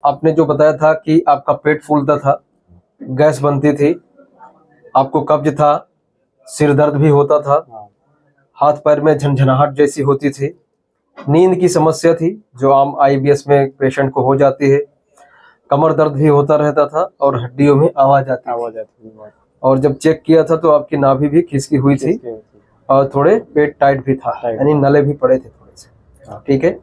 आपने जो बताया था कि आपका पेट फूलता था, गैस बनती थी, आपको कब्ज था, सिर दर्द भी होता था, हाथ पैर में झनझनाहट जैसी होती थी, नींद की समस्या थी जो आम आईबीएस में पेशेंट को हो जाती है, कमर दर्द भी होता रहता था और हड्डियों में आवाज आती थी। और जब चेक किया था तो आपकी नाभि भी खिसकी हुई थी और थोड़े पेट टाइट भी था, यानी नले भी पड़े थे थोड़े से। ठीक है।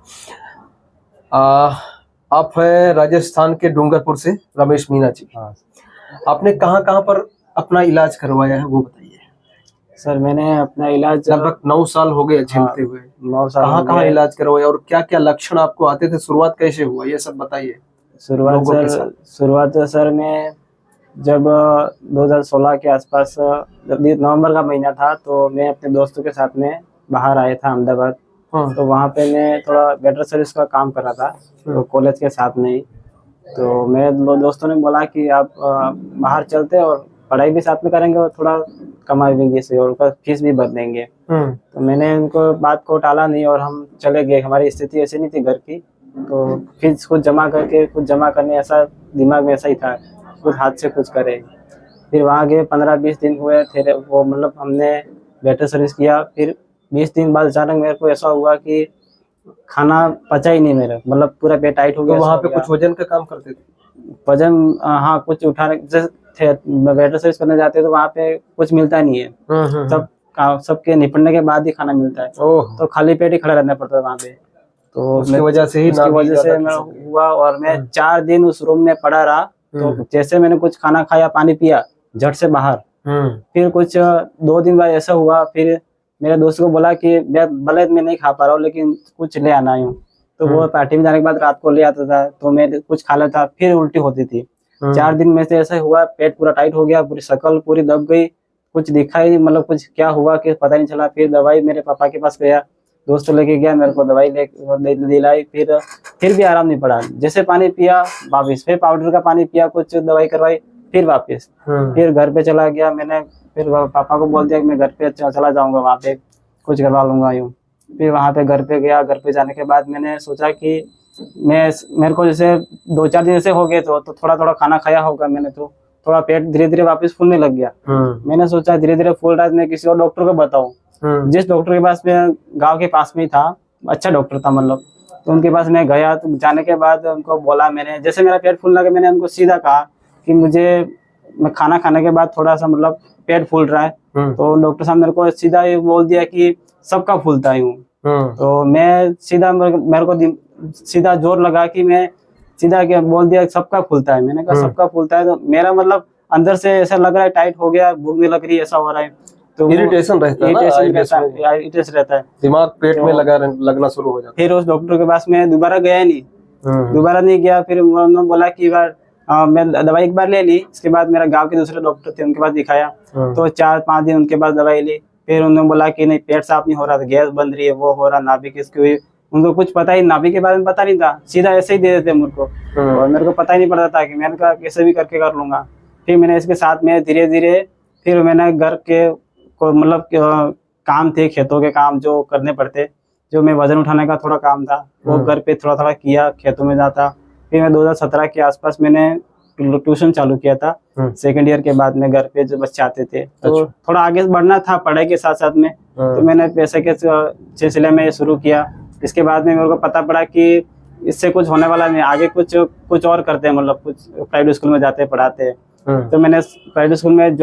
आप है राजस्थान के डूंगरपुर से रमेश मीना जी। आपने कहाँ कहाँ पर अपना इलाज करवाया है वो बताइए। सर मैंने अपना इलाज लगभग 9 साल हो गए झेलते हुए। 9 साल कहाँ कहाँ इलाज करवाया और क्या क्या लक्षण आपको आते थे, शुरुआत कैसे हुआ, ये सब बताइए। शुरुआत सर मैं जब 2016 के आसपास नवंबर का महीना था तो मैं अपने दोस्तों के साथ में बाहर आया था अहमदाबाद। तो वहाँ पे मैं थोड़ा बेटर सर्विस का काम कर रहा था, तो कॉलेज के साथ में ही। तो मेरे दोस्तों ने बोला कि आप बाहर चलते और पढ़ाई भी साथ में करेंगे और थोड़ा कमाई भी से और उसका फीस भी भर देंगे। तो मैंने उनको बात को टाला नहीं और हम चले गए। हमारी स्थिति ऐसी नहीं थी घर की, तो फीस कुछ जमा करके कुछ जमा करने ऐसा दिमाग में ऐसा ही था, कुछ हाथ से कुछ करे। फिर वहाँ गए, 15-20 दिन हुए थे वो, मतलब हमने बेटर सर्विस किया। फिर 20 दिन बाद अचानक मेरे को ऐसा हुआ कि खाना पचा ही नहीं मेरा, मतलब पूरा पेट टाइट हो गया। तो वहाँ पे कुछ वजन का काम करते थे? वजन हाँ कुछ उठाने थे, बेटर सर्विस करने जाते तो वहाँ पे कुछ मिलता नहीं है। सबके निपटने के बाद ही खाना मिलता है, तो खाली पेट ही खड़ा रहना पड़ता है वहाँ पे। तो उसकी वजह से मैं हुआ और मैं 4 दिन उस रूम में पड़ा रहा। तो जैसे मैंने कुछ खाना खाया, पानी पिया, झट से बाहर। फिर कुछ 2 दिन बाद ऐसा हुआ, फिर मेरे दोस्त को बोला कि भले मैं नहीं खा पा रहा हूँ लेकिन कुछ ले आना हूँ। तो वो पार्टी में जाने के बाद रात को ले आता था, तो मैं कुछ खा लेता, फिर उल्टी होती थी। 4 दिन में से ऐसा हुआ, पेट पूरा टाइट हो गया, पूरी शक्ल पूरी दब गई, कुछ दिखा ही, मतलब कुछ क्या हुआ कि पता नहीं चला। फिर दवाई मेरे पापा के पास गया, दोस्त लेके गया, मेरे को दवाई दिलाई। फिर भी आराम नहीं पड़ा। जैसे पानी पिया वापिस, फिर पाउडर का पानी पिया, कुछ दवाई करवाई, फिर वापिस। फिर घर पे चला गया मैंने, फिर पापा को बोल दिया कि मैं घर पे चला जाऊंगा, वहाँ पे कुछ करवा लूंगा यूँ। फिर वहाँ पे घर पे गया। घर पे जाने के बाद मैंने सोचा कि मेरे को जैसे 2-4 दिन ऐसे हो गए तो थोड़ा थोड़ा खाना खाया होगा मैंने, तो थोड़ा पेट धीरे धीरे वापस फूलने लग गया। मैंने सोचा धीरे धीरे फूल रहा है, मैं किसी और डॉक्टर को बताऊं। जिस डॉक्टर के पास मैं गांव के पास में ही था, अच्छा डॉक्टर था मतलब, तो उनके पास मैं गया। तो जाने के बाद उनको बोला, मैंने जैसे मेरा पेट फूलने लगा, मैंने उनको सीधा कहा कि मैं खाना खाने के बाद थोड़ा सा मतलब पेट फूल रहा है। तो डॉक्टर साहब मेरे को सीधा ये बोल दिया कि सबका फूलता है यूँ। तो मैं सीधा, मेरे को सीधा जोर लगा कि मैं सीधा क्या बोल दिया सबका फूलता है। मैंने कहा सबका फूलता है, तो मेरा मतलब अंदर से ऐसा लग रहा है टाइट हो गया, भूख नहीं लग रही, ऐसा हो रहा है। तो इरिटेशन रहता है, इरिटेशन रहता है, दिमाग पेट में लगना शुरू हो जाता है। फिर उस डॉक्टर के पास मैं दोबारा गया नहीं, दोबारा नहीं गया। फिर उन्होंने बोला कि मैं दवाई एक बार ले ली। इसके बाद मेरा गांव के दूसरे डॉक्टर थे, उनके पास दिखाया। तो 4-5 दिन उनके पास दवाई ली। फिर उन्होंने बोला कि नहीं, पेट साफ नहीं हो रहा था, गैस बन रही है, वो हो रहा, नाभि किसकी हुई। उनको कुछ पता ही, नाभि के बारे में पता नहीं था, सीधा ऐसे ही दे देते मुझको। और मेरे को पता ही नहीं पड़ता था कि मैंने कहा कैसे भी करके कर लूंगा। फिर मैंने इसके साथ में धीरे धीरे, फिर मैंने घर के मतलब काम थे, खेतों के काम जो करने पड़ते, जो मैं वजन उठाने का थोड़ा काम था, वो घर पे थोड़ा थोड़ा किया, खेतों में जाता। फिर मैं 2017 के आसपास मैंने ट्यूशन चालू किया था। सेकंड ईयर के बाद में घर पे जो बच्चे आते थे, तो थोड़ा आगे बढ़ना था पढ़ाई के साथ साथ में, तो मैंने पैसे के सिलसिले में शुरू किया। इसके बाद में मेरे को पता पड़ा कि इससे कुछ होने वाला नहीं, आगे कुछ और करते हैं, मतलब कुछ प्राइवेट स्कूल में जाते पढ़ाते हैं। तो मैंने प्राइवेट स्कूल में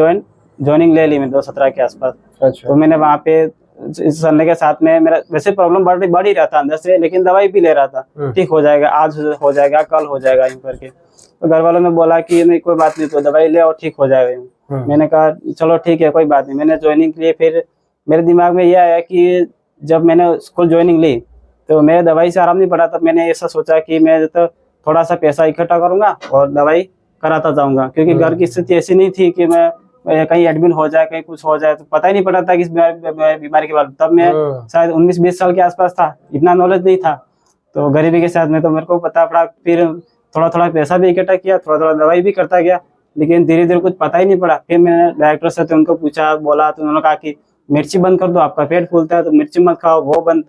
ज्वाइनिंग ले ली मैं 2017 के आसपास। तो मैंने वहाँ पे करने के साथ में मेरा वैसे प्रॉब्लम बढ़ ही रहा था अंदर से, लेकिन दवाई भी ले रहा था, ठीक हो जाएगा, आज हो जाएगा, कल हो जाएगा यूँ करके। तो घर वालों ने बोला कि नहीं कोई बात नहीं, तो दवाई ले और ठीक हो जाएगा यूँ। मैंने कहा चलो ठीक है, कोई बात नहीं। मैंने ज्वाइनिंग के लिए, फिर मेरे दिमाग में ये आया कि जब मैंने स्कूल ज्वाइनिंग ली तो मेरे दवाई से आराम नहीं पड़ा। तब मैंने ऐसा सोचा कि मैं तो थोड़ा सा पैसा इकट्ठा करूंगा और दवाई कराता जाऊंगा, क्योंकि घर की स्थिति ऐसी नहीं थी कि मैं कहीं एडमिट हो जाए, कहीं कुछ हो जाए, तो पता ही नहीं पड़ा था कि इस बीमारी के बारे में। तब मैं शायद 19-20 साल के आसपास था, इतना नॉलेज नहीं था, तो गरीबी के साथ में तो मेरे को पता पड़ा। फिर थोड़ा थोड़ा पैसा भी इकट्ठा किया, थोड़ा थोड़ा दवाई भी करता गया, लेकिन धीरे धीरे कुछ पता ही नहीं पड़ा। फिर मैंने डायरेक्टर से तो उनको पूछा, बोला, तो उन्होंने कहा कि मिर्ची बंद कर दो, आपका पेट फूलता है तो मिर्ची मत खाओ, वो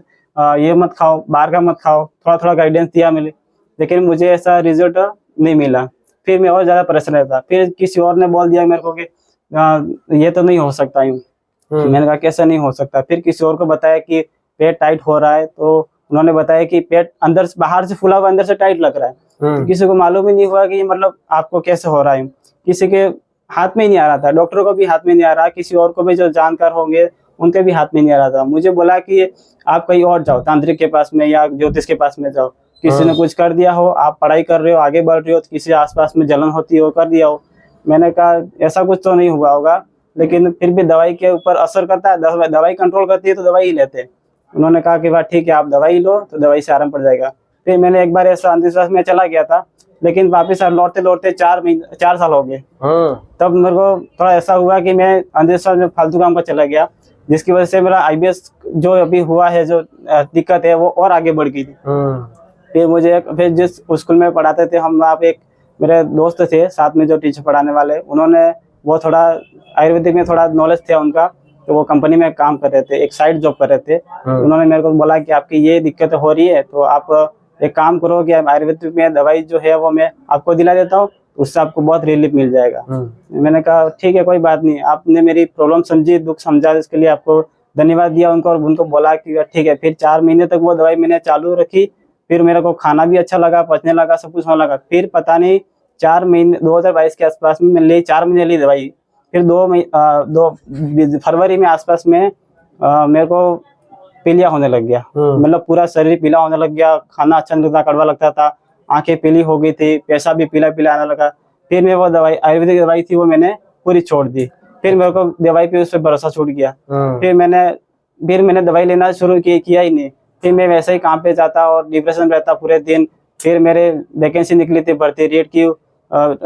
ये मत खाओ, बाहर का मत खाओ। थोड़ा थोड़ा गाइडेंस दिया मैंने, लेकिन मुझे ऐसा रिजल्ट नहीं मिला। फिर मैं और ज्यादा परेशान रहता। फिर किसी और ने बोल दिया मेरे को कि ये तो नहीं हो सकता यूं। मैंने कहा कैसा नहीं हो सकता। फिर किसी और को बताया कि पेट टाइट हो रहा है, तो उन्होंने बताया कि पेट अंदर से, बाहर से फूला हुआ अंदर से टाइट लग रहा है। तो किसी को मालूम ही नहीं हुआ कि मतलब आपको कैसे हो रहा है। किसी के हाथ में ही नहीं आ रहा था, डॉक्टर को भी हाथ में नहीं आ रहा, किसी और को भी जो जानकार होंगे उनके भी हाथ में नहीं आ रहा था। मुझे बोला कि आप कहीं और जाओ, तांत्रिक के पास में या ज्योतिष के पास में जाओ, किसी ने कुछ कर दिया हो, आप पढ़ाई कर रहे हो, आगे बढ़ रहे हो, तो किसी आसपास में जलन होती हो, कर दिया हो। मैंने कहा ऐसा कुछ तो नहीं हुआ होगा, लेकिन फिर भी दवाई के ऊपर असर करता है, दवाई कंट्रोल करती है तो दवाई ही लेते हैं। उन्होंने कहा कि बात ठीक है, आप दवाई लो तो दवाई से आराम पड़ जाएगा। फिर मैंने एक बार ऐसा अंधविश्वास में चला गया था, लेकिन वापिस लौटते लौटते 4 साल हो गए। तब मेरे को थोड़ा ऐसा हुआ कि मैं अंधविश्वास में फालतू काम पर चला गया, जिसकी वजह से मेरा IBS जो अभी हुआ है, जो दिक्कत है वो और आगे बढ़ गई थी। फिर जिस स्कूल में पढ़ाते थे हम, वहाँ पे एक मेरे दोस्त थे साथ में जो टीचर पढ़ाने वाले, उन्होंने वो थोड़ा आयुर्वेदिक में थोड़ा नॉलेज थे उनका, तो वो कंपनी में काम कर रहे थे, एक साइड जॉब कर रहे थे। उन्होंने मेरे को बोला कि आपकी ये दिक्कत हो रही है, तो आप एक काम करो कि आयुर्वेदिक में दवाई जो है वो मैं आपको दिला देता हूँ, उससे आपको बहुत रिलीफ मिल जाएगा। मैंने कहा ठीक है, कोई बात नहीं, आपने मेरी प्रॉब्लम समझी, दुख समझा, इसके लिए आपको धन्यवाद दिया उनको। और उनको बोला कि ठीक है। फिर 4 महीने तक वो दवाई मैंने चालू रखी। फिर मेरे को खाना भी अच्छा लगा, पचने लगा, सब कुछ होने लगा। फिर पता नहीं 4 महीने 2022 के आसपास में मैंने 4 महीने ली दवाई। फिर 2 फरवरी में आसपास में मेरे को पीलिया होने लग गया, मतलब पूरा शरीर पीला होने लग गया, खाना अच्छा नहीं लगता, कड़वा लगता था, आंखें पीली हो गई थी, पैसा भी पीला पीला आने लगा। फिर मैं वो दवाई, आयुर्वेदिक दवाई थी, वो मैंने पूरी छोड़ दी। फिर मेरे को दवाई पे उस पर भरोसा छूट गया। फिर मैंने दवाई लेना शुरू किया ही नहीं। फिर मैं वैसे ही काम पे जाता और डिप्रेशन में रहता पूरे दिन। फिर मेरे वैकेंसी निकली थी भर्ती रेट की,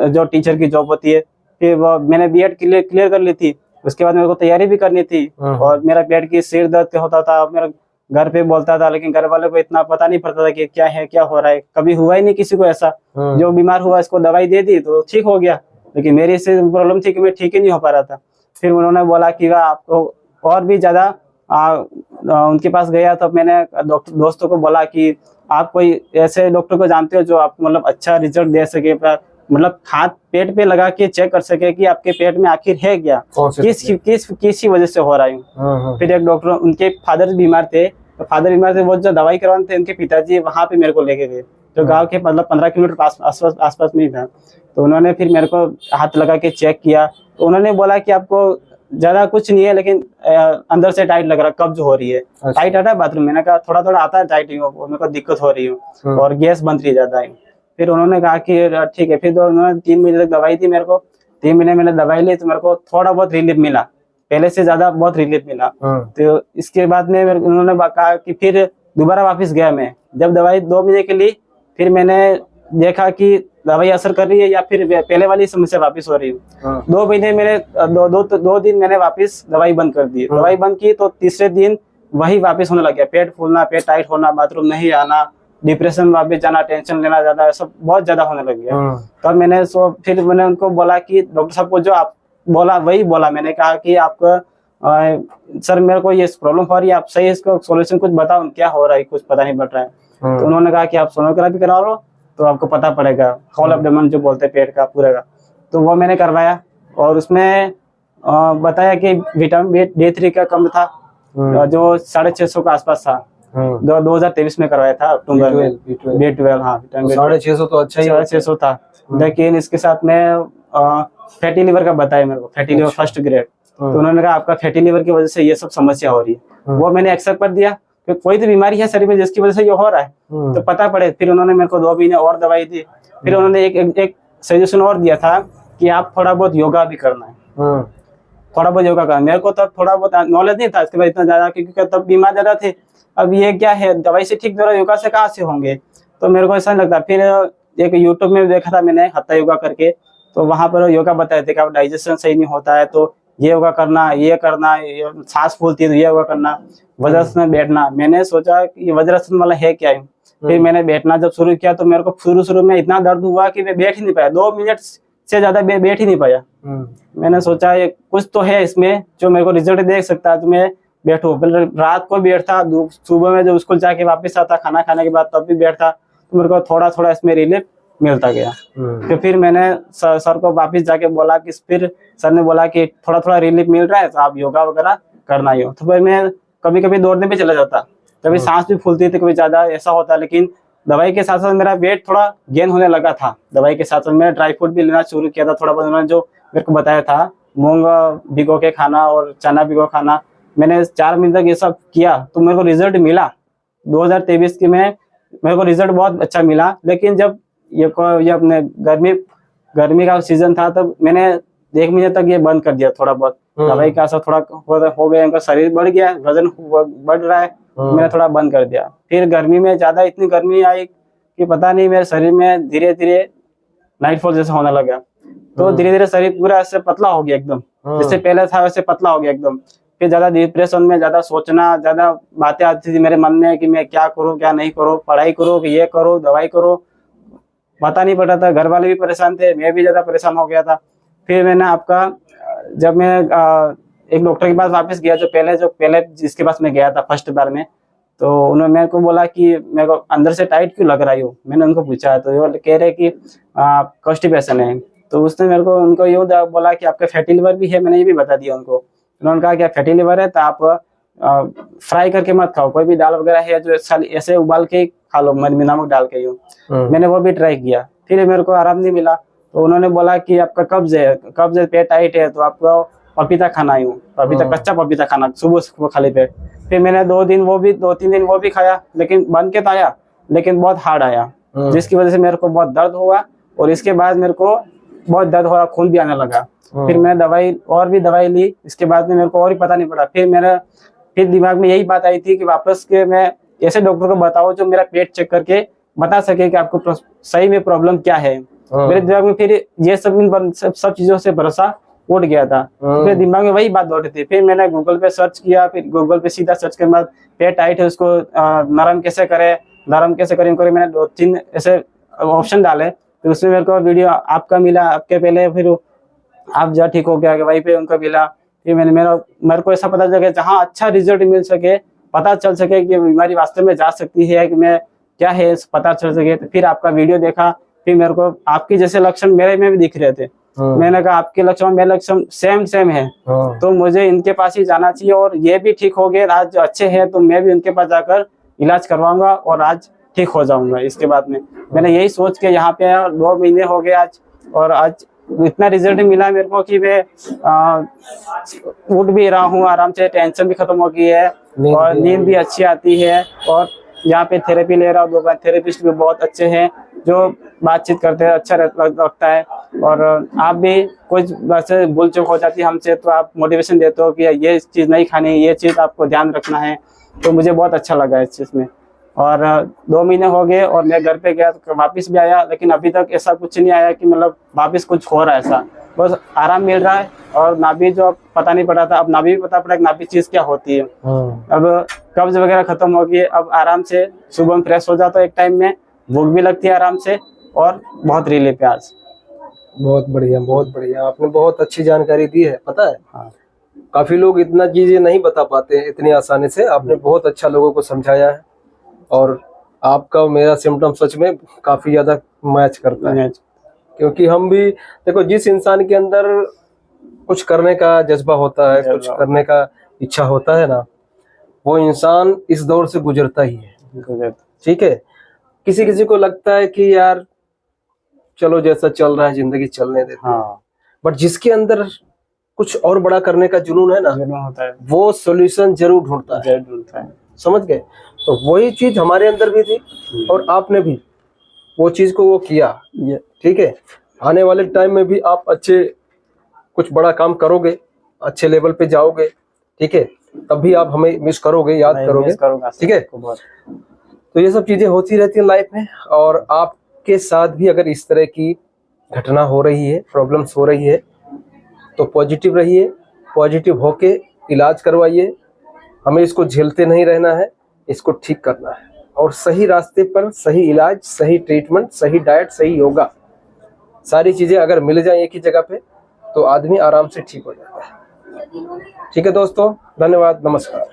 जो टीचर की जॉब होती है। फिर वो मैंने B.Ed क्लियर कर ली थी। उसके बाद मेरे को तैयारी भी करनी थी, और मेरा पेट की सिर दर्द होता था। मेरा घर पे बोलता था, लेकिन घर वालों को इतना पता नहीं पड़ता था कि क्या है, क्या हो रहा है। कभी हुआ ही नहीं किसी को ऐसा। जो बीमार हुआ इसको दवाई दे दी तो ठीक हो गया, लेकिन मेरी इससे प्रॉब्लम थी कि मैं ठीक ही नहीं हो पा रहा था। फिर उन्होंने बोला कि आपको और भी ज्यादा उनके पास गया, तब मैंने दोस्तों को बोला कि आप कोई ऐसे डॉक्टर को जानते हो जो आपको मतलब अच्छा रिजल्ट दे सके, मतलब हाथ पेट पे लगा के चेक कर सके कि आपके पेट में आखिर है क्या, किस वजह से हो रहा है। फिर एक डॉक्टर, उनके फादर बीमार थे, वो जो दवाई करवाने थे, उनके पिताजी वहां पे मेरे को लेके गए, जो गांव के मतलब 15 किलोमीटर आसपास में ही था। तो उन्होंने फिर मेरे को हाथ लगा के चेक किया, तो उन्होंने बोला कि आपको ज्यादा कुछ नहीं है, लेकिन अंदर से टाइट लग रहा, कब्ज हो रही है। टाइट आता है बाथरूम, मैंने कहा थोड़ा थोड़ा आता है टाइट, मेरे को दिक्कत हो रही है और गैस बन रही है ज्यादा है। फिर उन्होंने कहा कि ठीक है। फिर तो उन्होंने 3 महीने तक दवाई दी मेरे को। 3 महीने मैंने दवाई ली तो मेरे को थोड़ा बहुत रिलीफ मिला, पहले से ज्यादा बहुत रिलीफ मिला। तो इसके बाद में उन्होंने कहा कि फिर दोबारा वापस गया मैं। जब दवाई 2 महीने के लिए, फिर मैंने देखा कि दवाई असर कर रही है या फिर पहले वाली समस्या वापस हो रही है। 2 महीने मैंने 2 दिन मैंने वापस दवाई बंद कर दी। दवाई बंद की तो तीसरे दिन वही वापस होने लग गया, पेट फूलना, पेट टाइट होना, बाथरूम नहीं आना, डिप्रेशन वापस जाना, टेंशन लेना ज्यादा, सब बहुत ज्यादा होने लग गया। तो फिर मैंने उनको बोला कि डॉक्टर साहब को जो आप बोला वही बोला। मैंने कहा कि आपको सर मेरे को ये प्रॉब्लम हो रही है, आप सही इसको सोल्यूशन कुछ बताओ, क्या हो रहा है, कुछ पता नहीं पड़ रहा है। तो उन्होंने कहा कि आप सोनोग्राफी करा लो तो आपको पता पड़ेगा, होल एब्डोमेन जो बोलते हैं पेट का पूरे का। तो वो मैंने करवाया और उसमें बताया कि विटामिन D3 का कम था, जो 650 के आसपास था। 2023 में करवाया था अक्टूबर में। B12, हाँ 650 तो अच्छा ही, 650 था। लेकिन इसके साथ में फैटी लिवर का बताया मेरे को, फैटी लिवर फर्स्ट ग्रेड। तो उन्होंने कहा आपका फैटी लिवर की वजह से ये सब समस्या हो रही है। वो मैंने एक्सेप्ट कर दिया कि कोई तो बीमारी है शरीर में जिसकी वजह से ये हो रहा है, तो पता पड़े। फिर उन्होंने मेरे को 2 महीने और दवाई दी। फिर उन्होंने एक सजेशन और दिया था कि आप थोड़ा बहुत योगा भी करना है, थोड़ा बहुत योगा करना। मेरे को तब थोड़ा बहुत नॉलेज नहीं था इसके बाद इतना ज्यादा, क्योंकि तब बीमार ज्यादा थे। अब ये क्या है, दवाई से ठीक हो, योगा से कहाँ से होंगे, तो मेरे को ऐसा नहीं लगता। फिर एक यूट्यूब में देखा था मैंने हत्था योगा करके, तो वहां पर योगा बताए थे कि आप डाइजेशन सही नहीं होता है तो ये योगा करना, ये करना, सांस फूलती है तो ये योगा करना, वज्रासन में बैठना। मैंने सोचा कि ये वज्रासन वाला है क्या है। फिर मैंने बैठना जब शुरू किया तो मेरे को शुरू में इतना दर्द हुआ कि मैं बैठ ही नहीं पाया, 2 मिनट से ज्यादा बैठ ही नहीं पाया। मैंने सोचा ये कुछ तो है इसमें जो मेरे को रिजल्ट देख सकता है, तो मैं बैठू। रात को बैठता, सुबह में जब स्कूल जाके वापस आता खाना खाने के बाद तब भी बैठता, तो मेरे को थोड़ा थोड़ा इसमें रिलीफ मिलता गया। तो फिर मैंने सर को वापस जाके बोला कि फिर सर ने बोला कि थोड़ा थोड़ा रिलीफ मिल रहा है तो आप योगा वगैरह करना ही हो। तो फिर मैं कभी कभी दौड़ने पे चला जाता, कभी सांस भी फूलती थी, कभी ज्यादा ऐसा होता, लेकिन दवाई के साथ साथ मेरा वेट थोड़ा गेन होने लगा था। दवाई के साथ साथ मैंने ड्राई फ्रूट भी लेना शुरू किया था, थोड़ा बहुत उन्होंने जो मेरे को बताया था, मूंग भिगो के खाना और चना भिगो खाना, मैंने 4 महीने तक ये सब किया तो मेरे को रिजल्ट मिला। 2023 की में मेरे को रिजल्ट बहुत अच्छा मिला। लेकिन जब ये अपने गर्मी का सीजन था तब मैंने 1 महीने तक ये बंद कर दिया थोड़ा बहुत। दवाई का असर थोड़ा हो गया, उनका शरीर बढ़ गया, वजन बढ़ रहा है, मैंने थोड़ा बंद कर दिया। फिर गर्मी में ज्यादा इतनी गर्मी आई कि पता नहीं मेरे शरीर में धीरे धीरे नाइटफॉल जैसा होने लगा। तो धीरे धीरे शरीर पूरा ऐसे पतला हो गया एकदम, जैसे पहले था वैसे पतला हो गया एकदम। फिर ज्यादा डिप्रेशन में, ज्यादा सोचना, ज्यादा बातें आती थी मेरे मन में कि मैं क्या करूं क्या नहीं करूं, पढ़ाई करूं कि ये करूं दवाई करूं, पता नहीं पड़ा था। घर वाले भी परेशान थे, मैं भी ज्यादा परेशान हो गया था। फिर मैंने जब मैं एक डॉक्टर के पास वापस गया, जो पहले जिसके पास मैं गया था फर्स्ट बार में, तो उन्होंने मेरे को बोला कि मेरे को अंदर से टाइट क्यों लग रही हो। मैंने उनको पूछा तो वो कह रहे कि कॉन्स्टिपेशन है। तो उसने मेरे को उनको यूँ बोला कि आपका फैटी लिवर भी है, मैंने ये भी बता दिया उनको। उन्होंने कहा कि फैटी लिवर है तो आप फ्राई करके मत खाओ, कोई भी दाल वगैरह है जो ऐसे उबाल के खा लो, नमक डाल के यूँ। मैंने वो भी ट्राई किया, फिर मेरे को आराम नहीं मिला। तो उन्होंने बोला कि आपका कब्ज है, पेट टाइट है, तो आपको पपीता खाना ही हूँ, कच्चा पपीता खाना सुबह खाली पेट। फिर मैंने 2-3 दिन वो भी खाया, लेकिन बन के तो आया, लेकिन बहुत हार्ड आया, जिसकी वजह से मेरे को बहुत दर्द हुआ। और इसके बाद मेरे को बहुत दर्द हो रहा, खून भी आने लगा। फिर मैं दवाई ली, इसके बाद में मेरे को और भी पता नहीं पड़ा। फिर दिमाग में यही बात आई थी कि वापस के मैं ऐसे डॉक्टर को बताओ जो मेरा पेट चेक करके बता सके कि आपको सही में प्रॉब्लम क्या है। मेरे दिमाग में फिर ये सब चीजों से भरोसा उठ गया था। फिर दिमाग में वही बात दौड़ रही थी। फिर मैंने गूगल पे सर्च किया, फिर गूगल पे सीधा सर्च करने बाद पेट टाइट है उसको नरम कैसे करें, मैंने 2-3 ऐसे ऑप्शन डाले। फिर उसमें मेरे को वीडियो आपका मिला, आपके पहले फिर आप जहाँ ठीक हो गया वहीं पे उनका मिला। फिर मेरे को ऐसा पता चला जहाँ अच्छा रिजल्ट मिल सके, पता चल सके कि बीमारी वास्तव में जा सकती है कि मैं क्या है पता चल सके, तो फिर आपका वीडियो देखा। फिर मेरे को आपके जैसे लक्षण मेरे में भी दिख रहे थे। मैंने कहा आपके लक्षण मेरे लक्षण सेम है, तो मुझे इनके पास ही जाना चाहिए। और ये भी ठीक हो गए, आज अच्छे हैं, तो मैं भी उनके पास जाकर इलाज करवाऊंगा और आज ठीक हो जाऊंगा। इसके बाद में मैंने यही सोच के यहाँ पे आया। 2 महीने हो गए आज, और आज इतना रिजल्ट मिला मेरे को कि मैं उठ भी रहा हूँ आराम से, टेंशन भी खत्म हो गई है और नींद भी अच्छी आती है। और यहाँ पे थेरेपी ले रहा हूँ, 2 थेरेपिस्ट भी बहुत अच्छे हैं जो बातचीत करते हैं, अच्छा लगता है। और आप भी कुछ वैसे भूल चूक हो जाती है हमसे, तो आप मोटिवेशन देते हो कि ये चीज़ नहीं खानी, ये चीज़ आपको ध्यान रखना है, तो मुझे बहुत अच्छा लगा इस चीज़ में। और 2 महीने हो गए और मैं घर पे गया तो वापस भी आया, लेकिन अभी तक ऐसा कुछ नहीं आया कि मतलब वापस कुछ हो रहा है ऐसा, बस आराम मिल रहा है। और नाभि जो पता नहीं पड़ा था, अब नाभि भी पता पड़ा कि नाभि चीज क्या होती है। अब कब्ज वगैरह खत्म हो गई, अब आराम से सुबह में फ्रेश हो जाता है, एक टाइम में भूख भी लगती है आराम से, और बहुत रिलीफ है आज। बहुत बढ़िया, आपने बहुत अच्छी जानकारी दी है। पता है, हाँ, काफी लोग इतना चीजें नहीं बता पाते हैं इतनी आसानी से। आपने बहुत अच्छा लोगों को समझाया है, और आपका मेरा सिम्टम सच में काफी ज्यादा मैच करता है। क्योंकि हम भी देखो, जिस इंसान के अंदर कुछ करने का जज्बा होता है, कुछ करने का इच्छा होता है ना, वो इंसान इस दौर से गुजरता ही है। ठीक है, किसी को लगता है कि यार चलो जैसा चल रहा है जिंदगी चलने देते हैं, बट जिसके अंदर कुछ और बड़ा करने का जुनून है ना, होता है, वो सॉल्यूशन जरूर ढूंढता है। समझ गए? तो वही चीज हमारे अंदर भी थी, और आपने भी वो चीज को वो किया। ठीक है, आने वाले टाइम में भी आप अच्छे कुछ बड़ा काम करोगे, अच्छे लेवल पे जाओगे। ठीक है, तब भी आप हमें मिस करोगे, याद करोगे। ठीक है, तो ये सब चीजें होती रहती है लाइफ में। और आपके साथ भी अगर इस तरह की घटना हो रही है, प्रॉब्लम्स हो रही है, तो पॉजिटिव रहिए, पॉजिटिव होके इलाज करवाइए। हमें इसको झेलते नहीं रहना है, इसको ठीक करना है, और सही रास्ते पर सही इलाज, सही ट्रीटमेंट, सही डाइट, सही योगा, सारी चीजें अगर मिल जाए एक ही जगह पे, तो आदमी आराम से ठीक हो जाता है। ठीक है दोस्तों, धन्यवाद, नमस्कार।